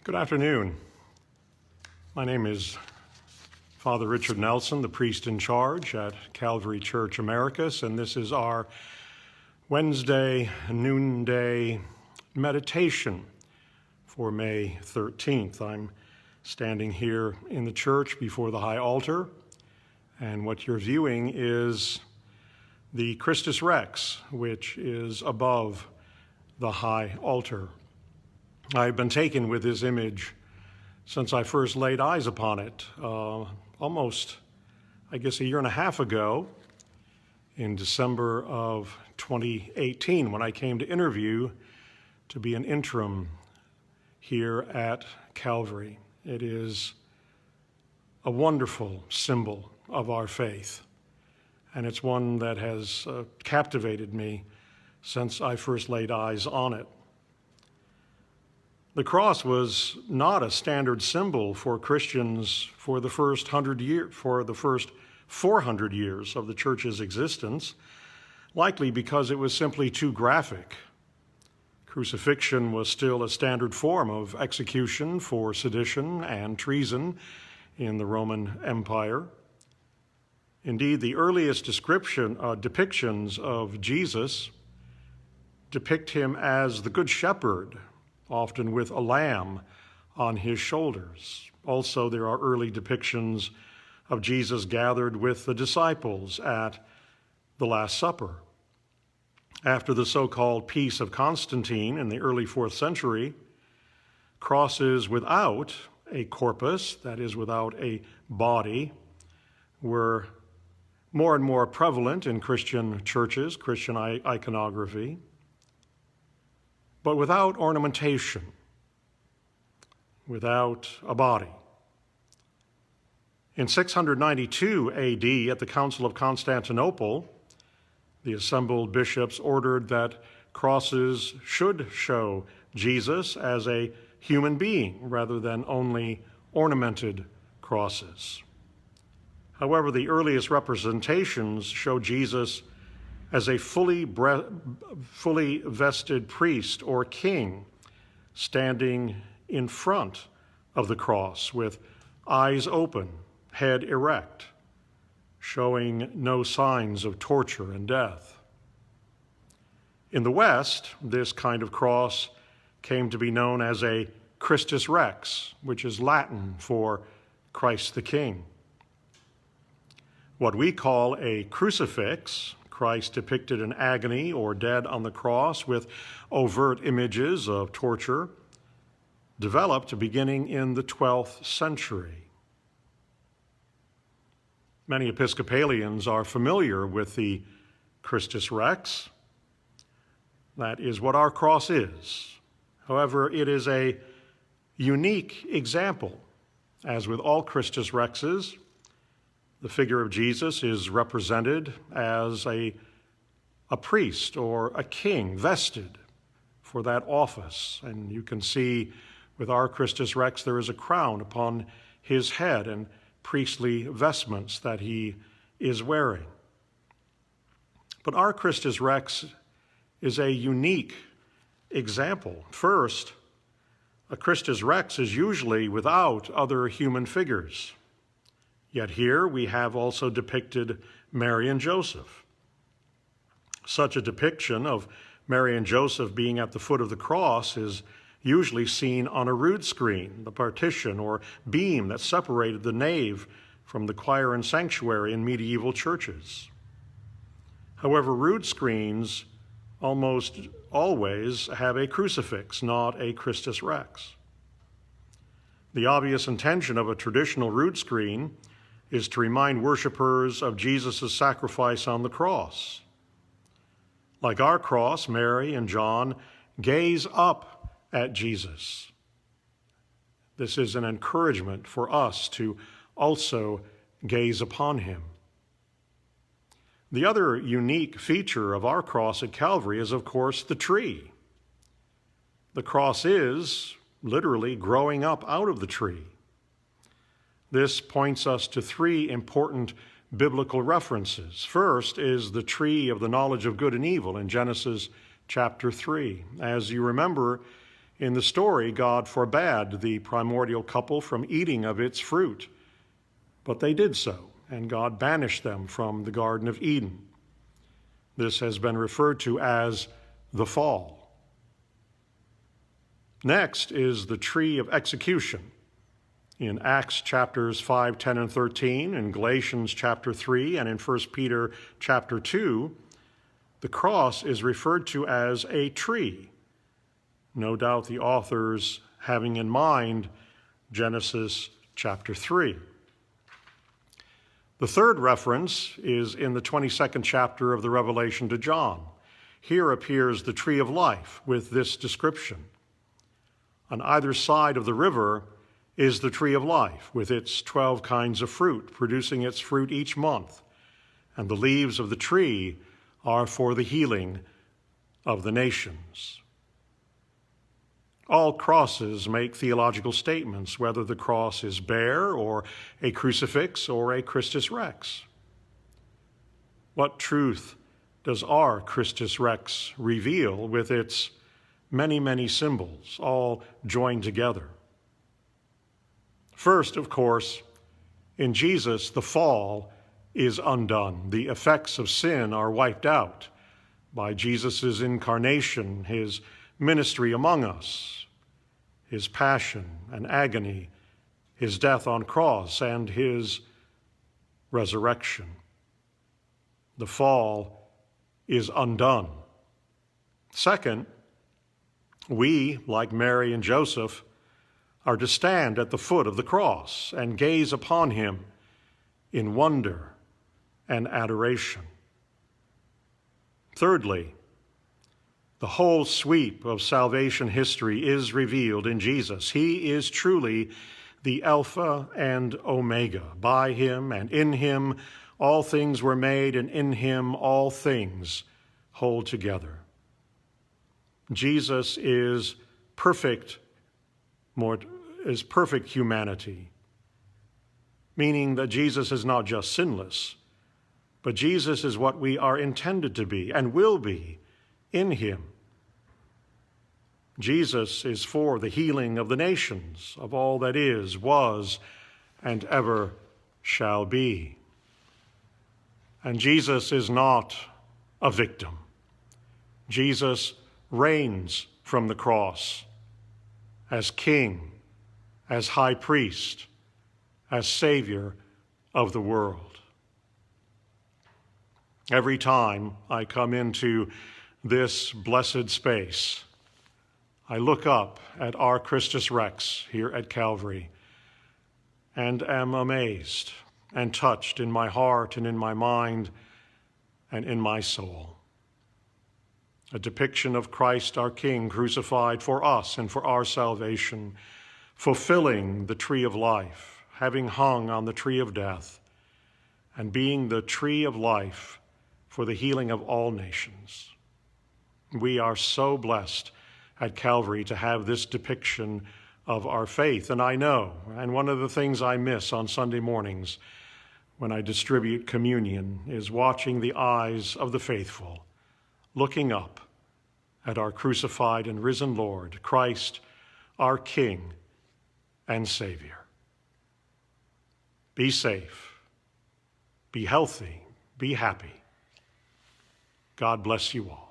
Good afternoon. My name is Father Richard Nelson, the priest in charge at Calvary Church Americus, and this is our Wednesday noonday meditation for May 13th. I'm standing here in the church before the high altar, and what you're viewing is the Christus Rex, which is above the high altar. I've been taken with this image since I first laid eyes upon it, almost, I guess, a year and a half ago in December of 2018 when I came to interview to be an interim here at Calvary. It is a wonderful symbol of our faith, and it's one that has captivated me since I first laid eyes on it. The cross was not a standard symbol for Christians for the first 400 years of the church's existence, likely because it was simply too graphic. Crucifixion was still a standard form of execution for sedition and treason in the Roman Empire. Indeed, the earliest depictions of Jesus depict him as the Good Shepherd, often with a lamb on his shoulders. Also, there are early depictions of Jesus gathered with the disciples at the Last Supper. After the so-called Peace of Constantine in the early 4th century, crosses without a corpus, that is, without a body, were more and more prevalent in Christian churches, Christian iconography, but without ornamentation, without a body. In 692 AD, at the Council of Constantinople, the assembled bishops ordered that crosses should show Jesus as a human being rather than only ornamented crosses. However, the earliest representations show Jesus as a fully vested priest or king standing in front of the cross with eyes open, head erect, showing no signs of torture and death. In the West, this kind of cross came to be known as a Christus Rex, which is Latin for Christ the King. What we call a crucifix, Christ depicted in agony or dead on the cross with overt images of torture, developed beginning in the 12th century. Many Episcopalians are familiar with the Christus Rex. That is what our cross is. However, it is a unique example. As with all Christus Rexes, the figure of Jesus is represented as a priest or a king vested for that office. And you can see with our Christus Rex, there is a crown upon his head and priestly vestments that he is wearing. But our Christus Rex is a unique example. First, a Christus Rex is usually without other human figures. Yet here we have also depicted Mary and Joseph. Such a depiction of Mary and Joseph being at the foot of the cross is usually seen on a rood screen, the partition or beam that separated the nave from the choir and sanctuary in medieval churches. However, rood screens almost always have a crucifix, not a Christus Rex. The obvious intention of a traditional rood screen is to remind worshipers of Jesus' sacrifice on the cross. Like our cross, Mary and John gaze up at Jesus. This is an encouragement for us to also gaze upon him. The other unique feature of our cross at Calvary is, of course, the tree. The cross is literally growing up out of the tree. This points us to three important biblical references. First is the tree of the knowledge of good and evil in Genesis chapter 3. As you remember, In the story, God forbade the primordial couple from eating of its fruit, but they did so, and God banished them from the Garden of Eden. This has been referred to as the fall. Next is the tree of execution. In Acts chapters 5, 10, and 13, in Galatians chapter 3, and in 1 Peter chapter 2, the cross is referred to as a tree. No doubt the authors having in mind Genesis chapter 3. The third reference is in the 22nd chapter of the Revelation to John. Here appears the tree of life with this description. On either side of the river is the tree of life with its 12 kinds of fruit, producing its fruit each month, and the leaves of the tree are for the healing of the nations. All crosses make theological statements, whether the cross is bare or a crucifix or a Christus Rex. What truth does our Christus Rex reveal with its many, many symbols, all joined together? First, of course, in Jesus, the fall is undone. The effects of sin are wiped out by Jesus' incarnation, his ministry among us, his passion and agony, his death on cross, and his resurrection. The fall is undone. Second, we, like Mary and Joseph, are to stand at the foot of the cross and gaze upon him in wonder and adoration. Thirdly, the whole sweep of salvation history is revealed in Jesus. He is truly the Alpha and Omega. By him and in him all things were made, and in him all things hold together. Jesus is perfect humanity, meaning that Jesus is not just sinless, but Jesus is what we are intended to be and will be in him. Jesus is for the healing of the nations, of all that is, was, and ever shall be. And Jesus is not a victim. Jesus reigns from the cross as King, as High Priest, as Savior of the world. Every time I come into this blessed space, I look up at our Christus Rex here at Calvary and am amazed and touched in my heart and in my mind and in my soul. A depiction of Christ our King crucified for us and for our salvation, fulfilling the tree of life, having hung on the tree of death, and being the tree of life for the healing of all nations. We are so blessed at Calvary to have this depiction of our faith. And I know, and one of the things I miss on Sunday mornings when I distribute communion is watching the eyes of the faithful looking up at our crucified and risen Lord, Christ, our King and Savior. Be safe, be healthy, be happy. God bless you all.